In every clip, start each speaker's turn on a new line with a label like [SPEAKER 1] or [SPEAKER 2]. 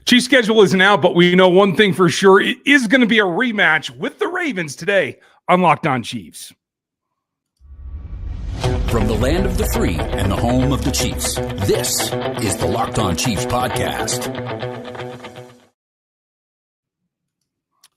[SPEAKER 1] Chiefs schedule isn't out, but we know one thing for sure. It is going to be a rematch with the Ravens today on Locked On Chiefs.
[SPEAKER 2] From the land of the free and the home of the Chiefs, this is the Locked On Chiefs podcast.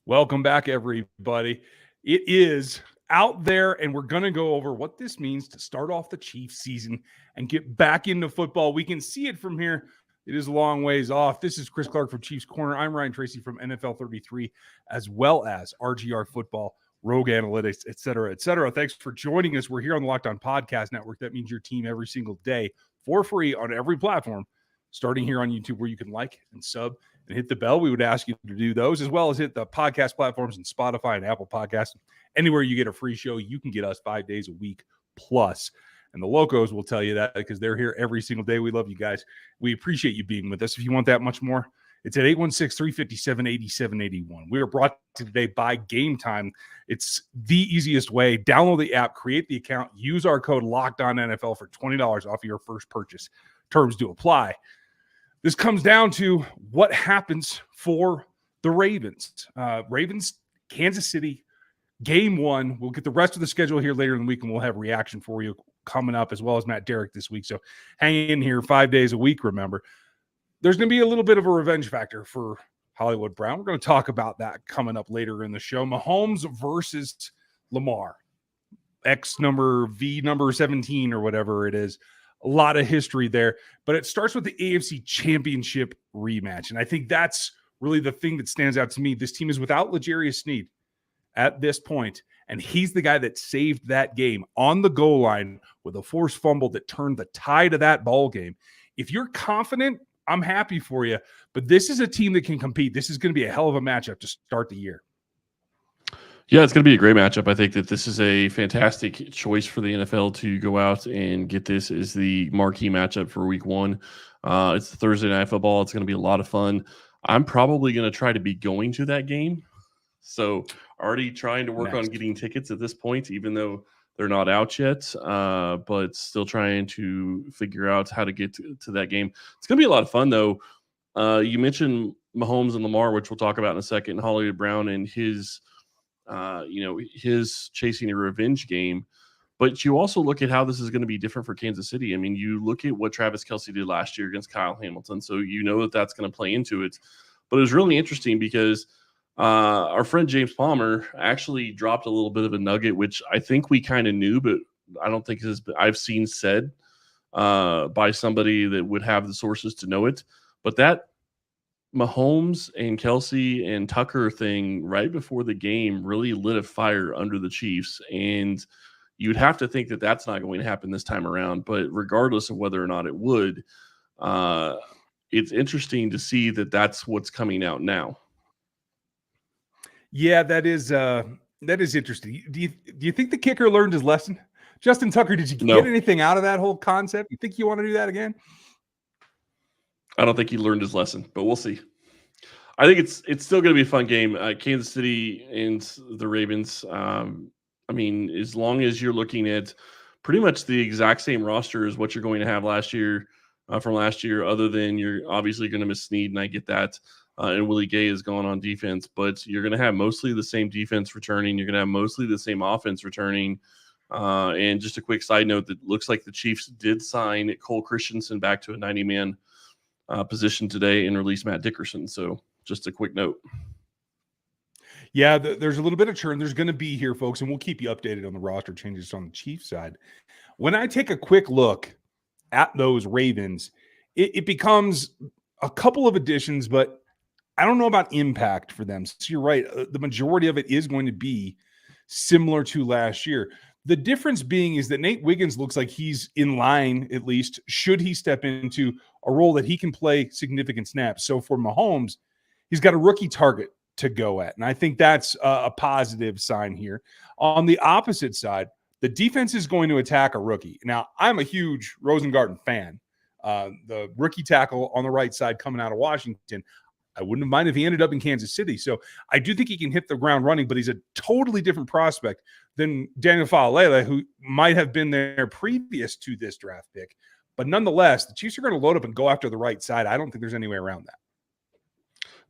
[SPEAKER 1] Welcome back, everybody. It is out there, and we're going to go over what this means to start off the Chiefs season and get back into football. We can see it from here. It is a long ways off. This is Chris Clark from Chiefs Corner. I'm Ryan Tracy from NFL 33, as well as RGR Football, Rogue Analytics, et cetera, et cetera. Thanks for joining us. We're here on the Locked On Podcast Network. That means your team every single day for free on every platform, starting here on YouTube where you can like and sub and hit the bell. We would ask you to do those, as well as hit the podcast platforms and Spotify and Apple Podcasts. Anywhere you get a free show, you can get us 5 days a week plus. And the Locos will tell you that because they're here every single day. We love you guys. We appreciate you being with us. If you want that much more, it's at 816-357-8781. We are brought to you today by Gametime. It's the easiest way. Download the app, create the account, use our code LOCKEDONNFL for $20 off your first purchase. Terms do apply. This comes down to what happens for the Ravens. Kansas City, game one. We'll get the rest of the schedule here later in the week, and we'll have reaction for you coming up, as well as Matt Derrick this week. So hang in here 5 days a week, remember. There's going to be a little bit of a revenge factor for Hollywood Brown. We're going to talk about that coming up later in the show. Mahomes versus Lamar. number 17 or whatever it is. A lot of history there. But it starts with the AFC Championship rematch. And I think that's really the thing that stands out to me. This team is without L'Jarius Sneed at this point, and he's the guy that saved that game on the goal line with a forced fumble that turned the tide of that ball game. If you're confident, I'm happy for you, but this is a team that can compete. This is going to be a hell of a matchup to start the year.
[SPEAKER 3] Yeah, it's going to be a great matchup. I think that this is a fantastic choice for the NFL to go out and get this as the marquee matchup for week one. It's Thursday Night Football. It's going to be a lot of fun. I'm probably going to try to be going to that game. So already trying to work on getting tickets at this point, even though they're not out yet, but still trying to figure out how to get to that game. It's going to be a lot of fun, though. You mentioned Mahomes and Lamar, which we'll talk about in a second, and Hollywood Brown and his chasing a revenge game. But you also look at how this is going to be different for Kansas City. I mean, you look at what Travis Kelce did last year against Kyle Hamilton, so you know that that's going to play into it. But it was really interesting because our friend James Palmer actually dropped a little bit of a nugget, which I think we kind of knew, but I don't think I've seen said by somebody that would have the sources to know it. But that Mahomes and Kelce and Tucker thing right before the game really lit a fire under the Chiefs. And you'd have to think that that's not going to happen this time around. But regardless of whether or not it would, it's interesting to see that that's what's coming out now.
[SPEAKER 1] Yeah, that is interesting. Do you think the kicker learned his lesson? Justin Tucker, did you get anything out of that whole concept? You think you want to do that again?
[SPEAKER 3] I don't think he learned his lesson, but we'll see. I think it's still going to be a fun game. Kansas City and the Ravens. I mean, as long as you're looking at pretty much the exact same roster as what you're going to have from last year, other than you're obviously going to miss Snead, and I get that. And Willie Gay is going on defense, but you're going to have mostly the same defense returning. You're going to have mostly the same offense returning. And just a quick side note, that looks like the Chiefs did sign Cole Christensen back to a 90-man position today and release Matt Dickerson. So just a quick note.
[SPEAKER 1] Yeah, there's a little bit of churn. There's going to be here, folks, and we'll keep you updated on the roster changes on the Chiefs side. When I take a quick look at those Ravens, it becomes a couple of additions, but I don't know about impact for them. So you're right. The majority of it is going to be similar to last year. The difference being is that Nate Wiggins looks like he's in line, at least, should he step into a role that he can play significant snaps. So for Mahomes, he's got a rookie target to go at. And I think that's a positive sign here. On the opposite side, the defense is going to attack a rookie. Now, I'm a huge Rosengarten fan. The rookie tackle on the right side coming out of Washington, I wouldn't have minded if he ended up in Kansas City. So I do think he can hit the ground running, but he's a totally different prospect than Daniel Faalele, who might have been there previous to this draft pick. But nonetheless, the Chiefs are going to load up and go after the right side. I don't think there's any way around that.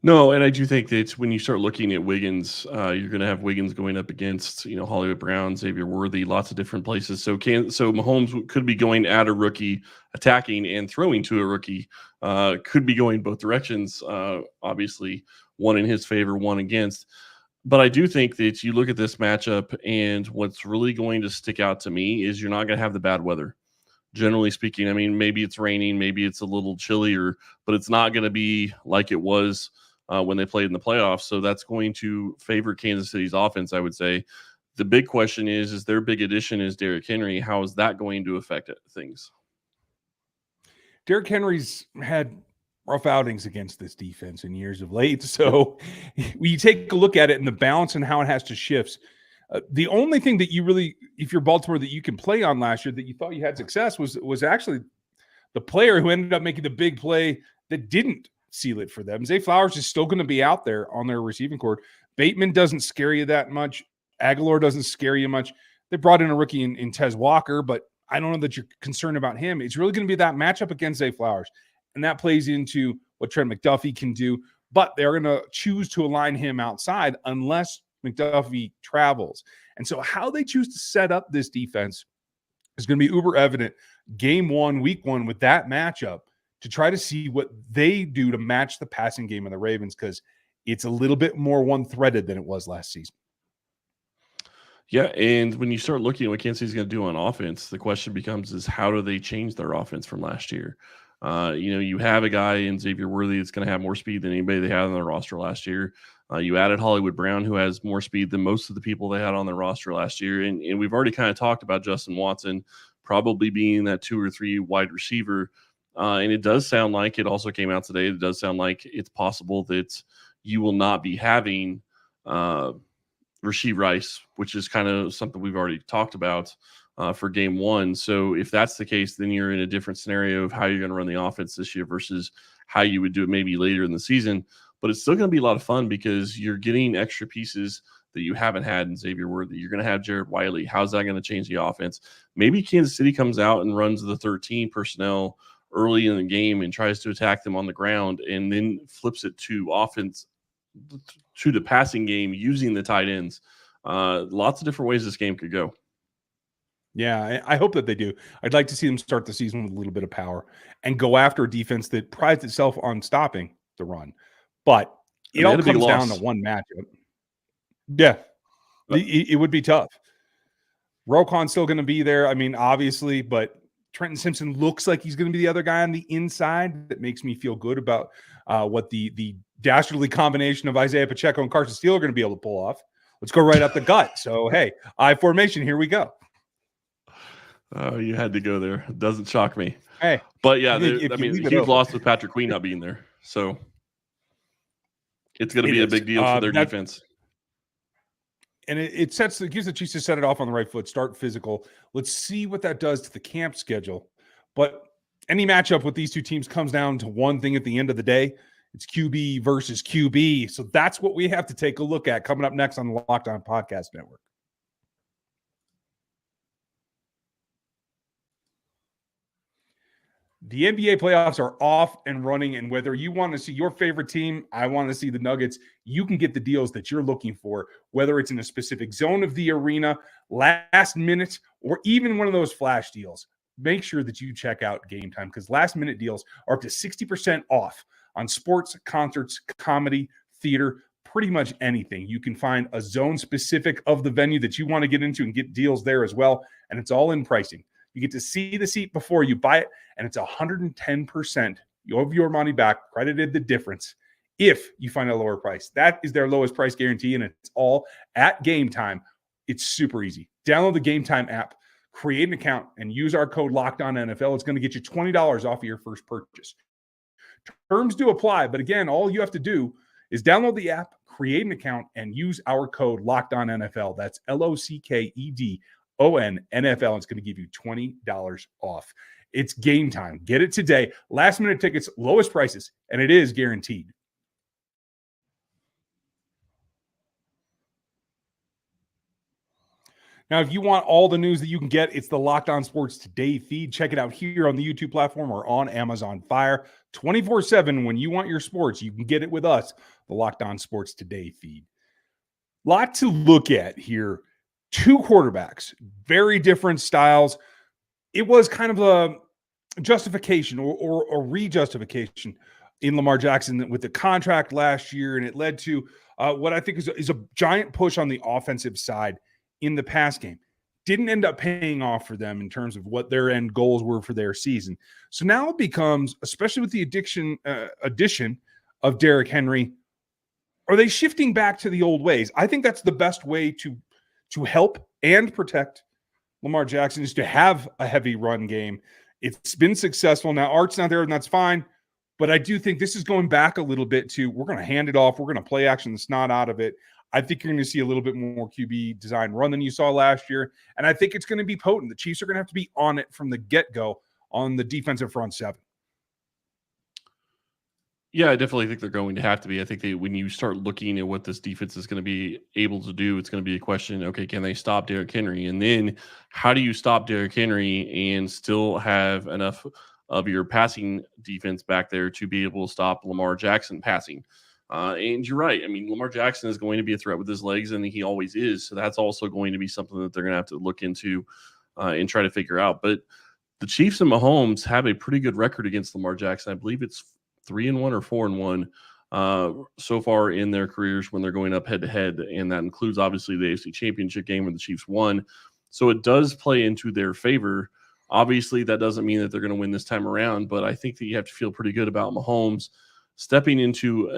[SPEAKER 3] No, and I do think that when you start looking at Wiggins, you're going to have Wiggins going up against Hollywood Brown, Xavier Worthy, lots of different places. So Mahomes could be going at a rookie, attacking and throwing to a rookie. Could be going both directions. Obviously, one in his favor, one against. But I do think that you look at this matchup, and what's really going to stick out to me is you're not going to have the bad weather. Generally speaking, I mean, maybe it's raining, maybe it's a little chillier, but it's not going to be like it was when they played in the playoffs. So that's going to favor Kansas City's offense, I would say. The big question is their big addition is Derrick Henry. How is that going to affect things?
[SPEAKER 1] Derrick Henry's had rough outings against this defense in years of late. So when you take a look at it and the balance and how it has to shift, the only thing that you really, if you're Baltimore, that you can play on last year that you thought you had success was actually the player who ended up making the big play that didn't seal it for them. Zay Flowers is still going to be out there on their receiving corps. Bateman doesn't scare you that much. Aguilar doesn't scare you much. They brought in a rookie in Tez Walker, but I don't know that you're concerned about him. It's really going to be that matchup against Zay Flowers, and that plays into what Trent McDuffie can do, but they're going to choose to align him outside unless McDuffie travels. And so how they choose to set up this defense is going to be uber evident game one, week one with that matchup to try to see what they do to match the passing game of the Ravens, because it's a little bit more one-threaded than it was last season.
[SPEAKER 3] Yeah, and when you start looking at what Kansas City's going to do on offense, the question becomes is how do they change their offense from last year? You have a guy in Xavier Worthy that's going to have more speed than anybody they had on their roster last year. You added Hollywood Brown, who has more speed than most of the people they had on their roster last year. And we've already kind of talked about Justin Watson probably being that 2 or 3 wide receiver. And it does sound like, it also came out today, it does sound like it's possible that you will not be having Rashee Rice, which is kind of something we've already talked about for game one. So if that's the case, then you're in a different scenario of how you're going to run the offense this year versus how you would do it maybe later in the season. But it's still going to be a lot of fun because you're getting extra pieces that you haven't had in Xavier Worthy. You're going to have Jared Wiley. How's that going to change the offense? Maybe Kansas City comes out and runs the 13 personnel early in the game and tries to attack them on the ground and then flips it to offense, to the passing game using the tight ends. Lots of different ways this game could go.
[SPEAKER 1] Yeah, I hope that they do. I'd like to see them start the season with a little bit of power and go after a defense that prides itself on stopping the run. But it all comes down to one matchup. Yeah, it would be tough. Roquan's still going to be there. I mean, obviously, but Trenton Simpson looks like he's going to be the other guy on the inside. That makes me feel good about what the dastardly combination of Isaiah Pacheco and Carson Steele are going to be able to pull off. Let's go right up the gut. So, hey, I formation, here we go.
[SPEAKER 3] Oh, you had to go there. It doesn't shock me.
[SPEAKER 1] Hey,
[SPEAKER 3] but yeah, huge loss with Patrick Queen not being there. So it's going to be a big deal for their defense.
[SPEAKER 1] And it gives the Chiefs to set it off on the right foot, start physical. Let's see what that does to the camp schedule. But any matchup with these two teams comes down to one thing at the end of the day. It's QB versus QB. So that's what we have to take a look at coming up next on the Locked On Podcast Network. The NBA playoffs are off and running, and whether you want to see your favorite team, I want to see the Nuggets, you can get the deals that you're looking for, whether it's in a specific zone of the arena, last minute, or even one of those flash deals. Make sure that you check out Gametime, because last-minute deals are up to 60% off on sports, concerts, comedy, theater, pretty much anything. You can find a zone specific of the venue that you want to get into and get deals there as well, and it's all in pricing. You get to see the seat before you buy it, and it's 110% of your money back, credited the difference if you find a lower price. That is their lowest price guarantee, and it's all at Gametime. It's super easy. Download the Gametime app, create an account, and use our code LOCKEDONNFL. It's going to get you $20 off of your first purchase. Terms do apply, but again, all you have to do is download the app, create an account, and use our code LOCKEDONNFL. That's LOCKED. NFL. It's going to give you $20 off. It's Gametime. Get it today. Last minute tickets, lowest prices, and it is guaranteed. Now, if you want all the news that you can get, it's the Locked On Sports Today feed. Check it out here on the YouTube platform or on Amazon Fire. 24/7. When you want your sports, you can get it with us, the Locked On Sports Today feed. Lot to look at here. Two quarterbacks, very different styles. It was kind of a justification or re-justification in Lamar Jackson with the contract last year, and it led to what I think is a giant push on the offensive side in the pass game. Didn't end up paying off for them in terms of what their end goals were for their season. So now it becomes, especially with the addition of Derrick Henry, are they shifting back to the old ways? I think that's the best way to help and protect Lamar Jackson, is to have a heavy run game. It's been successful. Now, Art's not there, and that's fine. But I do think this is going back a little bit to, we're going to hand it off. We're going to play action the snot out of it. I think you're going to see a little bit more QB design run than you saw last year. And I think it's going to be potent. The Chiefs are going to have to be on it from the get-go on the defensive front seven.
[SPEAKER 3] Yeah, I definitely think they're going to have to be. I think when you start looking at what this defense is going to be able to do, it's going to be a question, okay, can they stop Derrick Henry? And then how do you stop Derrick Henry and still have enough of your passing defense back there to be able to stop Lamar Jackson passing? And you're right. I mean, Lamar Jackson is going to be a threat with his legs, and he always is. So that's also going to be something that they're going to have to look into and try to figure out. But the Chiefs and Mahomes have a pretty good record against Lamar Jackson. I believe it's 3-1 or 4-1 so far in their careers when they're going up head-to-head, and that includes obviously the AFC Championship game where the Chiefs won. So it does play into their favor. Obviously, that doesn't mean that they're going to win this time around, but I think that you have to feel pretty good about Mahomes stepping into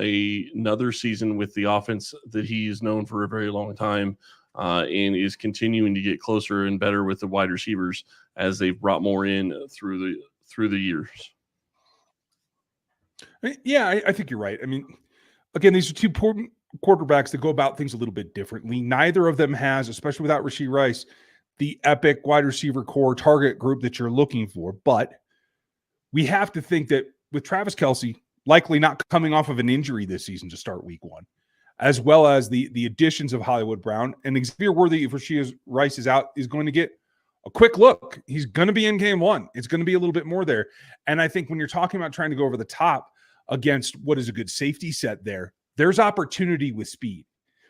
[SPEAKER 3] another season with the offense that he is known for a very long time, and is continuing to get closer and better with the wide receivers as they've brought more in through the years.
[SPEAKER 1] Yeah, I think you're right. I mean, again, these are two important quarterbacks that go about things a little bit differently. Neither of them has, especially without Rashee Rice, the epic wide receiver core target group that you're looking for. But we have to think that with Travis Kelce likely not coming off of an injury this season to start week one, as well as the additions of Hollywood Brown, and Xavier Worthy, if Rashee Rice is out, is going to get a quick look. He's going to be in game one. It's going to be a little bit more there. And I think when you're talking about trying to go over the top against what is a good safety set there's opportunity with speed.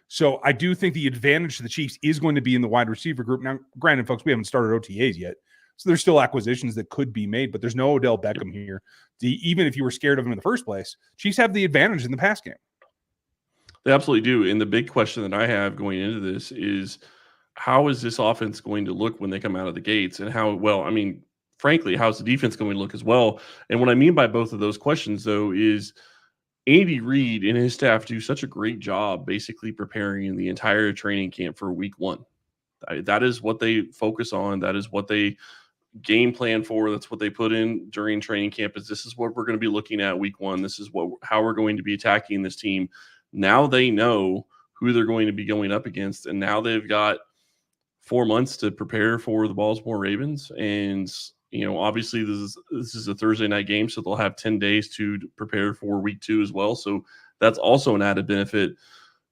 [SPEAKER 1] So I do think the advantage to the Chiefs is going to be in the wide receiver group. Now, granted, folks, we haven't started OTAs yet, so there's still acquisitions that could be made, but there's no Odell Beckham here. Even if you were scared of him in the first place, Chiefs have the advantage in the pass game.
[SPEAKER 3] They absolutely do. And the big question that I have going into this is, how is this offense going to look when they come out of the gates? And frankly, how's the defense going to look as well? And what I mean by both of those questions, though, is Andy Reid and his staff do such a great job basically preparing the entire training camp for week one. That is what they focus on. That is what they game plan for. That's what they put in during training camp. This is what we're going to be looking at week one. This is how we're going to be attacking this team. Now they know who they're going to be going up against, and now they've got 4 months to prepare for the Baltimore Ravens. And obviously this is a Thursday night game, so they'll have 10 days to prepare for week two as well. So that's also an added benefit.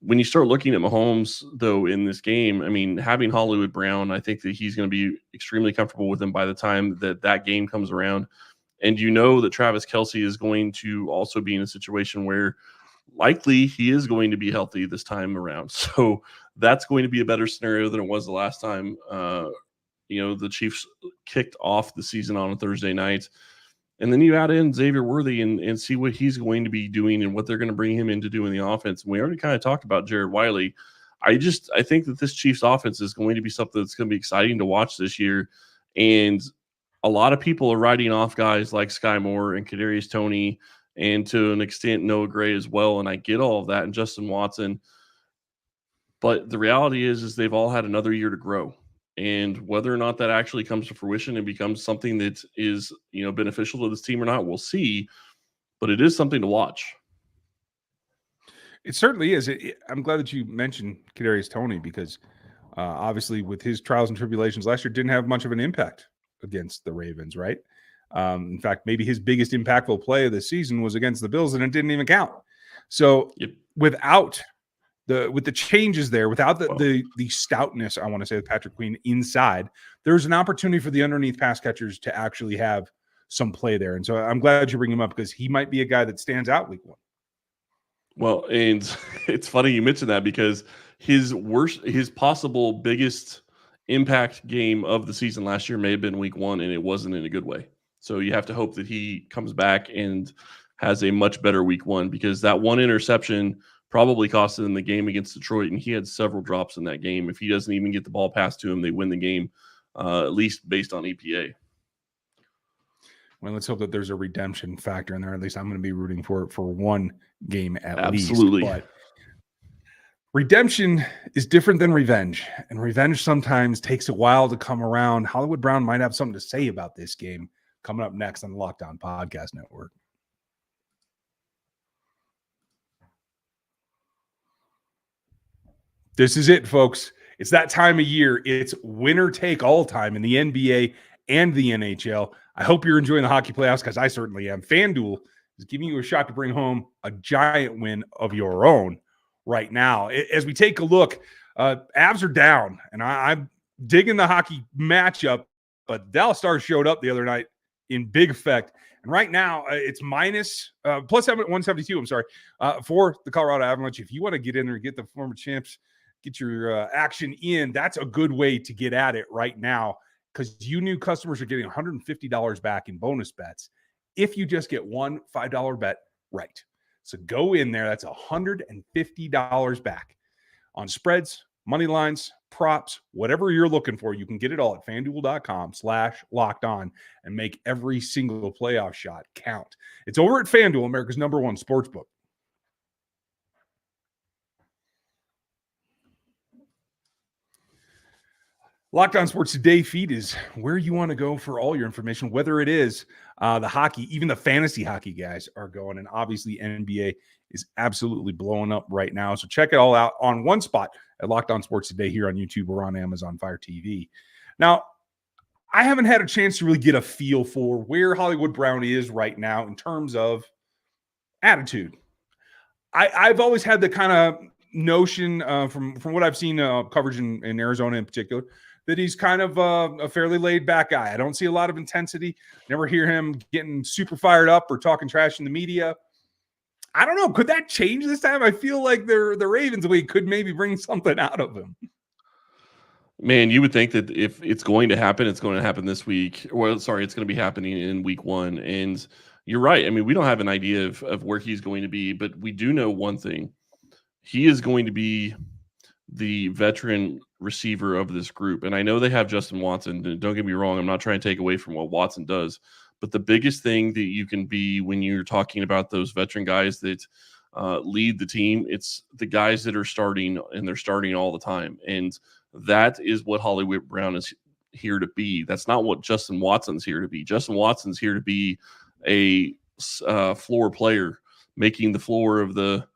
[SPEAKER 3] When you start looking at Mahomes, though, in this game, I mean, having Hollywood Brown, I think that he's going to be extremely comfortable with him by the time that game comes around. And that Travis Kelce is going to also be in a situation where likely he is going to be healthy this time around. So that's going to be a better scenario than it was the last time the Chiefs kicked off the season on a Thursday night. And then you add in Xavier Worthy and see what he's going to be doing and what they're going to bring him in to do in the offense. And we already kind of talked about Jared Wiley. I think that this Chiefs offense is going to be something that's going to be exciting to watch this year. And a lot of people are writing off guys like Sky Moore and Kadarius Toney, and to an extent Noah Gray as well. And I get all of that, and Justin Watson. But the reality is they've all had another year to grow. And whether or not that actually comes to fruition and becomes something that is, beneficial to this team or not, we'll see. But it is something to watch.
[SPEAKER 1] It certainly is. I'm glad that you mentioned Kadarius Toney, because obviously with his trials and tribulations last year, didn't have much of an impact against the Ravens, right? In fact, maybe his biggest impactful play of the season was against the Bills, and it didn't even count. So without with the changes there, without the stoutness, I want to say, of Patrick Queen inside, there's an opportunity for the underneath pass catchers to actually have some play there. And so I'm glad you bring him up because he might be a guy that stands out week 1.
[SPEAKER 3] Well, and it's funny you mentioned that because his possible biggest impact game of the season last year may have been week 1, and it wasn't in a good way. So you have to hope that he comes back and has a much better week 1, because that one interception probably cost him the game against Detroit, and he had several drops in that game. If he doesn't even get the ball passed to him, they win the game, at least based on EPA.
[SPEAKER 1] Well, let's hope that there's a redemption factor in there. At least I'm going to be rooting for it for one game at
[SPEAKER 3] Absolutely.
[SPEAKER 1] least. But redemption is different than revenge, and revenge sometimes takes a while to come around. Hollywood Brown might have something to say about this game coming up next on the Locked On Podcast Network. This is it, folks. It's that time of year. It's winner take all time in the NBA and the NHL. I hope you're enjoying the hockey playoffs because I certainly am. FanDuel is giving you a shot to bring home a giant win of your own right now. As we take a look, Avs are down, and I'm digging the hockey matchup, but Dallas Stars showed up the other night in big effect. And right now, it's plus 172, for the Colorado Avalanche. If you want to get in there and get the former champs, get your action in, that's a good way to get at it right now, because you new customers are getting $150 back in bonus bets if you just get one $5 bet right. So go in there. That's $150 back on spreads, money lines, props, whatever you're looking for. You can get it all at FanDuel.com/lockedon and make every single playoff shot count. It's over at FanDuel, America's #1 sportsbook. Locked On Sports Today feed is where you want to go for all your information, whether it is the hockey, even the fantasy hockey guys are going. And obviously NBA is absolutely blowing up right now. So check it all out on one spot at Locked On Sports Today here on YouTube or on Amazon Fire TV. Now, I haven't had a chance to really get a feel for where Hollywood Brown is right now in terms of attitude. I've always had the kind of notion from what I've seen coverage in Arizona in particular, that he's kind of a fairly laid-back guy. I don't see a lot of intensity. Never hear him getting super fired up or talking trash in the media. I don't know. Could that change this time? I feel like the Ravens week could maybe bring something out of him.
[SPEAKER 3] Man, you would think that if it's going to happen, it's going to happen this week. Well, sorry, it's going to be happening in week 1. And you're right. I mean, we don't have an idea of where he's going to be, but we do know one thing. He is going to be the veteran receiver of this group. And I know they have Justin Watson. Don't get me wrong. I'm not trying to take away from what Watson does. But the biggest thing that you can be when you're talking about those veteran guys that lead the team, it's the guys that are starting, and they're starting all the time. And that is what Hollywood Brown is here to be. That's not what Justin Watson's here to be. Justin Watson's here to be a floor player, making the floor of the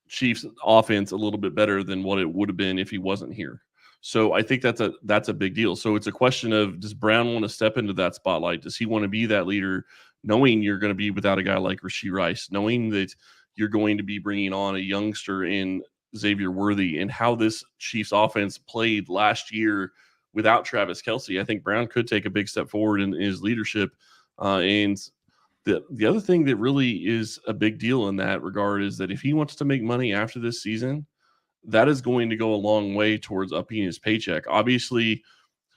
[SPEAKER 3] Chiefs offense a little bit better than what it would have been if he wasn't here. So I think that's a big deal. So it's a question of, does Brown want to step into that spotlight? Does he want to be that leader, knowing you're going to be without a guy like Rashee Rice, knowing that you're going to be bringing on a youngster in Xavier Worthy, and how this Chiefs offense played last year without Travis Kelce? I think Brown could take a big step forward in his leadership. And the other thing that really is a big deal in that regard is that if he wants to make money after this season, that is going to go a long way towards upping his paycheck. Obviously,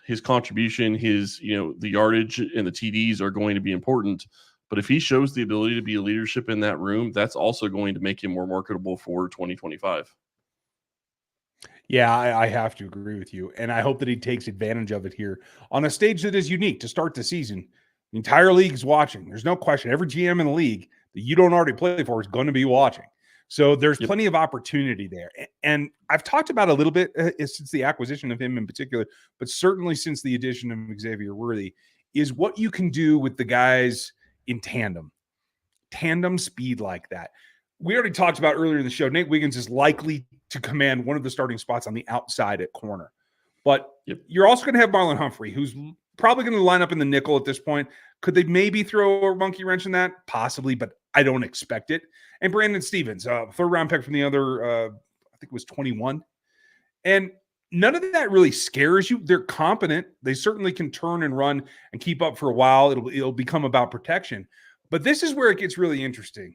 [SPEAKER 3] his contribution, the yardage and the TDs are going to be important. But if he shows the ability to be a leadership in that room, that's also going to make him more marketable for 2025.
[SPEAKER 1] Yeah, I have to agree with you. And I hope that he takes advantage of it here on a stage that is unique to start the season. The entire league is watching. There's no question. Every GM in the league that you don't already play for is going to be watching. So there's plenty of opportunity there. And I've talked about a little bit since the acquisition of him in particular, but certainly since the addition of Xavier Worthy, is what you can do with the guys in tandem speed like that. We already talked about earlier in the show, Nate Wiggins is likely to command one of the starting spots on the outside at corner. But you're also going to have Marlon Humphrey, who's probably going to line up in the nickel at this point. Could they maybe throw a monkey wrench in that? Possibly, but I don't expect it. And Brandon Stevens, third round pick from the other, I think it was 21. And none of that really scares you. They're competent. They certainly can turn and run and keep up for a while. It'll become about protection. But this is where it gets really interesting.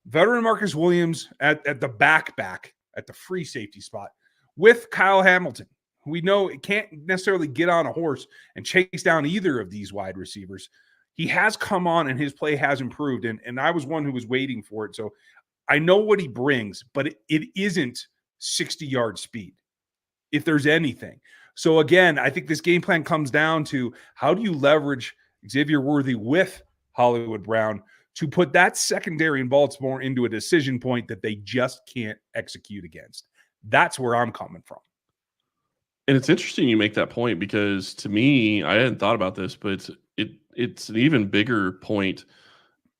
[SPEAKER 1] Veteran Marcus Williams at the back at the free safety spot with Kyle Hamilton. We know it can't necessarily get on a horse and chase down either of these wide receivers. He has come on and his play has improved. And I was one who was waiting for it. So I know what he brings, but it isn't 60-yard speed, if there's anything. So again, I think this game plan comes down to how do you leverage Xavier Worthy with Hollywood Brown to put that secondary in Baltimore into a decision point that they just can't execute against. That's where I'm coming from.
[SPEAKER 3] And it's interesting you make that point because to me, I hadn't thought about this, but it's an even bigger point.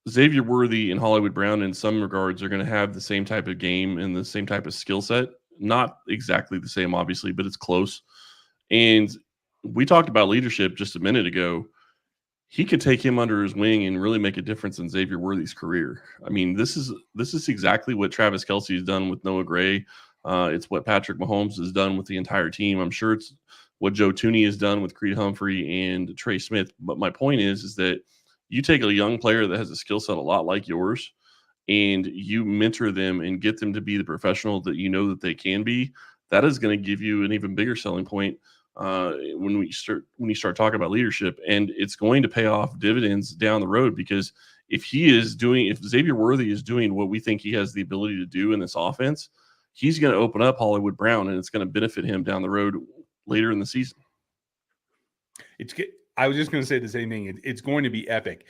[SPEAKER 3] Xavier Worthy and Hollywood Brown in some regards are going to have the same type of game and the same type of skill set. Not exactly the same, obviously, but it's close. And we talked about leadership just a minute ago. He could take him under his wing and really make a difference in Xavier Worthy's career. I mean, this is exactly what Travis Kelce has done with Noah Gray. It's what Patrick Mahomes has done with the entire team. I'm sure it's what Joe Tooney has done with Creed Humphrey and Trey Smith. But my point is that you take a young player that has a skill set a lot like yours, and you mentor them and get them to be the professional that you know that they can be. That is going to give you an even bigger selling point when you start talking about leadership, and it's going to pay off dividends down the road because if Xavier Worthy is doing what we think he has the ability to do in this offense, he's going to open up Hollywood Brown, and it's going to benefit him down the road later in the season.
[SPEAKER 1] I was just going to say the same thing. It's going to be epic.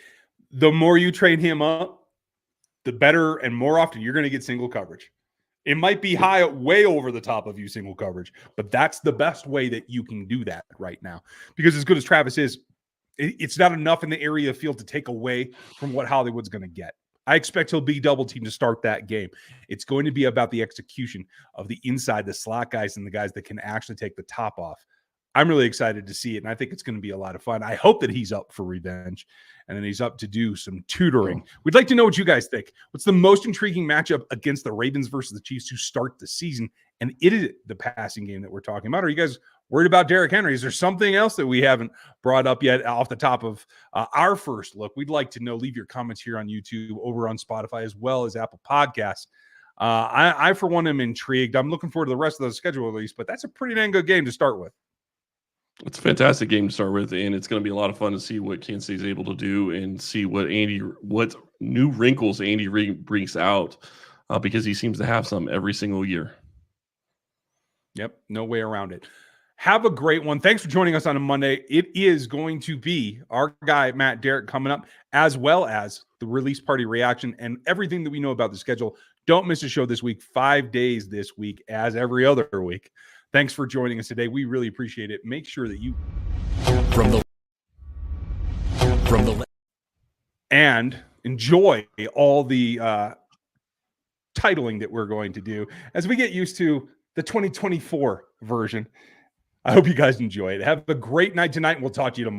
[SPEAKER 1] The more you train him up, the better and more often you're going to get single coverage. It might be high, way over the top of you single coverage, but that's the best way that you can do that right now. Because as good as Travis is, it's not enough in the area of field to take away from what Hollywood's going to get. I expect he'll be double teamed to start that game. It's going to be about the execution of the inside, the slot guys, and the guys that can actually take the top off. I'm really excited to see it, and I think it's going to be a lot of fun. I hope that he's up for revenge, and then he's up to do some tutoring. We'd like to know what you guys think. What's the most intriguing matchup against the Ravens versus the Chiefs to start the season? And it is the passing game that we're talking about. Are you guys worried about Derrick Henry? Is there something else that we haven't brought up yet off the top of our first look? We'd like to know. Leave your comments here on YouTube, over on Spotify, as well as Apple Podcasts. I, for one, am intrigued. I'm looking forward to the rest of the schedule release, but that's a pretty dang good game to start with.
[SPEAKER 3] It's a fantastic game to start with, and it's going to be a lot of fun to see what Kansas State is able to do and see what new wrinkles Andy brings out because he seems to have some every single year.
[SPEAKER 1] Yep, no way around it. Have a great one. Thanks for joining us on a Monday. It is going to be our guy, Matt Derrick, coming up, as well as the release party reaction and everything that we know about the schedule. Don't miss a show this week, 5 days this week, as every other week. Thanks for joining us today. We really appreciate it. Make sure that you and enjoy all the titling that we're going to do as we get used to the 2024 version. I hope you guys enjoy it. Have a great night tonight, and we'll talk to you tomorrow.